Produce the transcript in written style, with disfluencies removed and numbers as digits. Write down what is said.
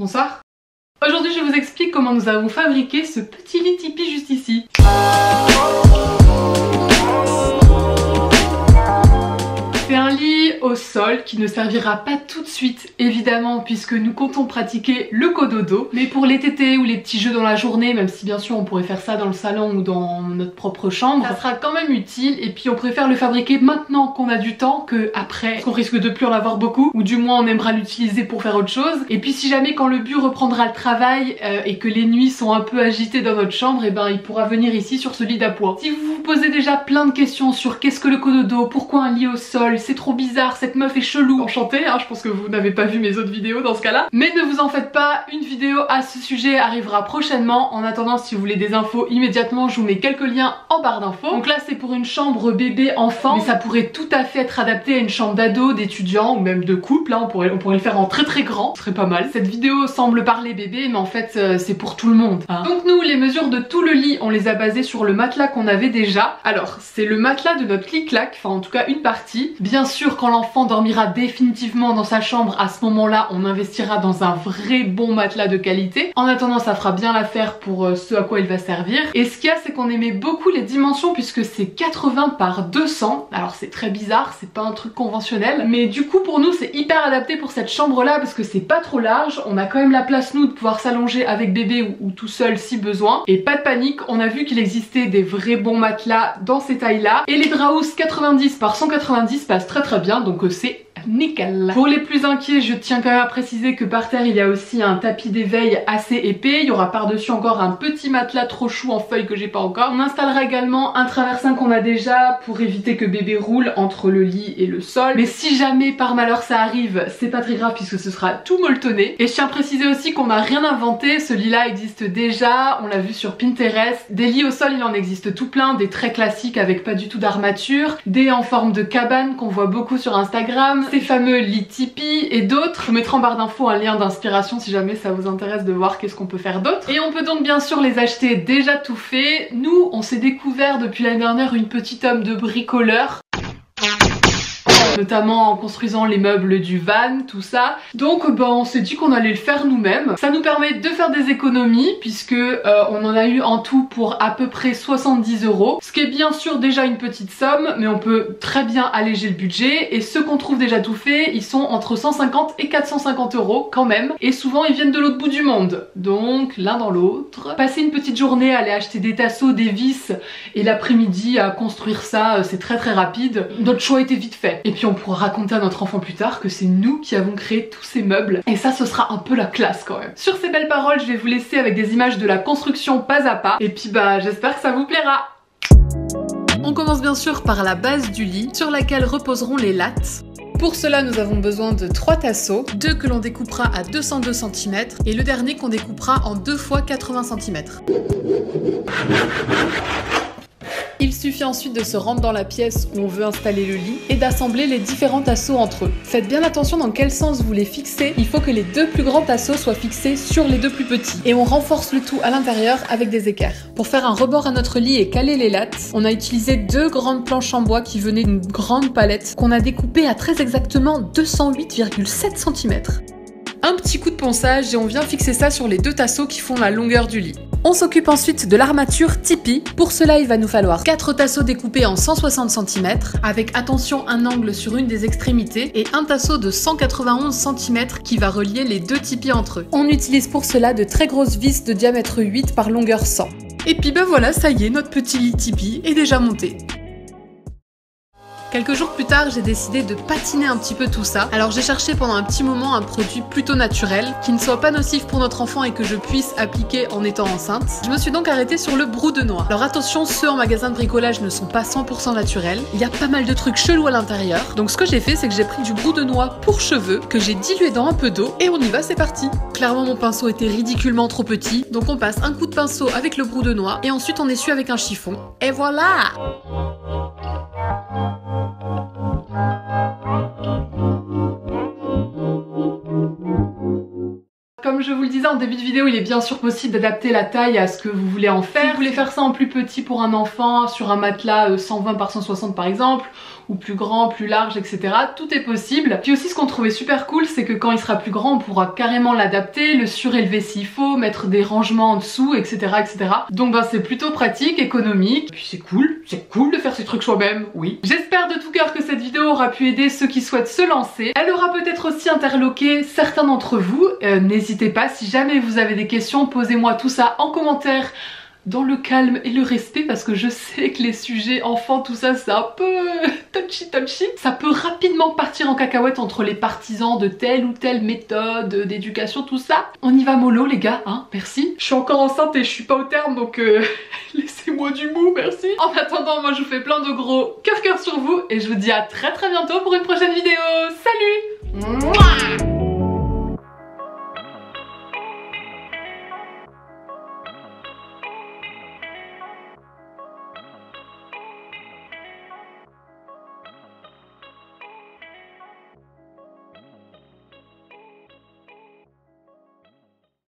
Bonsoir. Aujourd'hui je vous explique comment nous avons fabriqué ce petit lit Tipeee juste ici. C'est un lit au sol qui ne servira pas tout de suite évidemment puisque nous comptons pratiquer le cododo, mais pour les tétés ou les petits jeux dans la journée, même si bien sûr on pourrait faire ça dans le salon ou dans notre propre chambre, ça sera quand même utile. Et puis on préfère le fabriquer maintenant qu'on a du temps que après, parce qu'on risque de plus en avoir beaucoup, ou du moins on aimera l'utiliser pour faire autre chose. Et puis si jamais quand le bu reprendra le travail et que les nuits sont un peu agitées dans notre chambre, et ben il pourra venir ici sur ce lit d'appoint. Si vous vous posez déjà plein de questions sur qu'est-ce que le cododo, pourquoi un lit au sol, c'est trop bizarre, cette meuf est chelou, enchantée, hein, je pense que vous n'avez pas vu mes autres vidéos dans ce cas là, mais ne vous en faites pas, une vidéo à ce sujet arrivera prochainement. En attendant, si vous voulez des infos immédiatement, je vous mets quelques liens en barre d'infos. Donc là c'est pour une chambre bébé enfant, mais ça pourrait tout à fait être adapté à une chambre d'ado, d'étudiant ou même de couple, hein. on pourrait le faire en très très grand, ce serait pas mal. Cette vidéo semble parler bébé, mais en fait c'est pour tout le monde, hein. Donc nous, les mesures de tout le lit, on les a basées sur le matelas qu'on avait déjà. Alors c'est le matelas de notre lit clac, enfin en tout cas une partie. Bien sûr quand l'enfant dormira définitivement dans sa chambre, à ce moment-là on investira dans un vrai bon matelas de qualité. En attendant ça fera bien l'affaire pour ce à quoi il va servir. Et ce qu'il y a, c'est qu'on aimait beaucoup les dimensions puisque c'est 80 par 200. Alors c'est très bizarre, c'est pas un truc conventionnel, mais du coup pour nous c'est hyper adapté pour cette chambre là parce que c'est pas trop large. On a quand même la place nous de pouvoir s'allonger avec bébé ou tout seul si besoin. Et pas de panique, on a vu qu'il existait des vrais bons matelas dans ces tailles là. Et les Draus 90 par 190 passent très bien, donc c'est nickel. Pour les plus inquiets, je tiens quand même à préciser que par terre il y a aussi un tapis d'éveil assez épais. Il y aura par-dessus encore un petit matelas trop chou en feuilles que j'ai pas encore. On installera également un traversin qu'on a déjà pour éviter que bébé roule entre le lit et le sol. Mais si jamais par malheur ça arrive, c'est pas très grave puisque ce sera tout molletonné. Et je tiens à préciser aussi qu'on n'a rien inventé, ce lit là existe déjà, on l'a vu sur Pinterest. Des lits au sol il en existe tout plein, des très classiques avec pas du tout d'armature, des en forme de cabane qu'on voit beaucoup sur Instagram, ces fameux lits Tipeee et d'autres. Je vous mettrai en barre d'infos un lien d'inspiration si jamais ça vous intéresse de voir qu'est-ce qu'on peut faire d'autre. Et on peut donc bien sûr les acheter déjà tout fait. Nous on s'est découvert depuis l'année dernière une petite âme de bricoleur, notamment en construisant les meubles du van, tout ça. Donc on s'est dit qu'on allait le faire nous-mêmes. Ça nous permet de faire des économies puisque on en a eu en tout pour à peu près 70 €. Ce qui est bien sûr déjà une petite somme, mais on peut très bien alléger le budget. Et ceux qu'on trouve déjà tout fait, ils sont entre 150 et 450 € quand même. Et souvent ils viennent de l'autre bout du monde. Donc l'un dans l'autre. Passer une petite journée à aller acheter des tasseaux, des vis et l'après-midi à construire ça, c'est très rapide. Notre choix était vite fait. Et puis on pourra raconter à notre enfant plus tard que c'est nous qui avons créé tous ces meubles. Et ça, ce sera un peu la classe quand même. Sur ces belles paroles, je vais vous laisser avec des images de la construction pas à pas. Et puis j'espère que ça vous plaira. On commence bien sûr par la base du lit, sur laquelle reposeront les lattes. Pour cela, nous avons besoin de 3 tasseaux, 2 que l'on découpera à 202 cm et le dernier qu'on découpera en 2 x 80 cm. Il suffit ensuite de se rendre dans la pièce où on veut installer le lit et d'assembler les différents tasseaux entre eux. Faites bien attention dans quel sens vous les fixez, il faut que les 2 plus grands tasseaux soient fixés sur les 2 plus petits. Et on renforce le tout à l'intérieur avec des équerres. Pour faire un rebord à notre lit et caler les lattes, on a utilisé 2 grandes planches en bois qui venaient d'une grande palette qu'on a découpée à très exactement 208,7 cm. Un petit coup de ponçage et on vient fixer ça sur les 2 tasseaux qui font la longueur du lit. On s'occupe ensuite de l'armature Tipeee. Pour cela, il va nous falloir 4 tasseaux découpés en 160 cm, avec attention un angle sur une des extrémités, et un tasseau de 191 cm qui va relier les 2 Tipeee entre eux. On utilise pour cela de très grosses vis de diamètre 8 par longueur 100. Et puis voilà, ça y est, notre petit lit Tipeee est déjà monté. Quelques jours plus tard, j'ai décidé de patiner un petit peu tout ça. Alors j'ai cherché pendant un petit moment un produit plutôt naturel, qui ne soit pas nocif pour notre enfant et que je puisse appliquer en étant enceinte. Je me suis donc arrêtée sur le brou de noix. Alors attention, ceux en magasin de bricolage ne sont pas 100% naturels. Il y a pas mal de trucs chelous à l'intérieur. Donc ce que j'ai fait, c'est que j'ai pris du brou de noix pour cheveux, que j'ai dilué dans un peu d'eau, et on y va, c'est parti. Clairement mon pinceau était ridiculement trop petit, donc on passe un coup de pinceau avec le brou de noix, et ensuite on essuie avec un chiffon. Et voilà! Comme je vous le disais en début de vidéo, il est bien sûr possible d'adapter la taille à ce que vous voulez en faire. Si vous voulez faire ça en plus petit pour un enfant, sur un matelas 120 par 160 par exemple, ou plus grand, plus large, etc. Tout est possible. Puis aussi ce qu'on trouvait super cool, c'est que quand il sera plus grand, on pourra carrément l'adapter, le surélever s'il faut, mettre des rangements en dessous, etc. etc. Donc ben c'est plutôt pratique, économique, puis c'est cool de faire ces trucs soi-même, oui. J'espère de tout cœur que cette vidéo aura pu aider ceux qui souhaitent se lancer. Elle aura peut-être aussi interloqué certains d'entre vous. N'hésitez pas, si jamais vous avez des questions, posez-moi tout ça en commentaire dans le calme et le respect, parce que je sais que les sujets enfants, tout ça, c'est un peu touchy. Ça peut rapidement partir en cacahuète entre les partisans de telle ou telle méthode d'éducation, tout ça. On y va mollo les gars, hein, merci. Je suis encore enceinte et je suis pas au terme, donc laissez-moi du mou, merci. En attendant, moi je vous fais plein de gros cœur sur vous et je vous dis à très bientôt pour une prochaine vidéo. Salut! Mouah.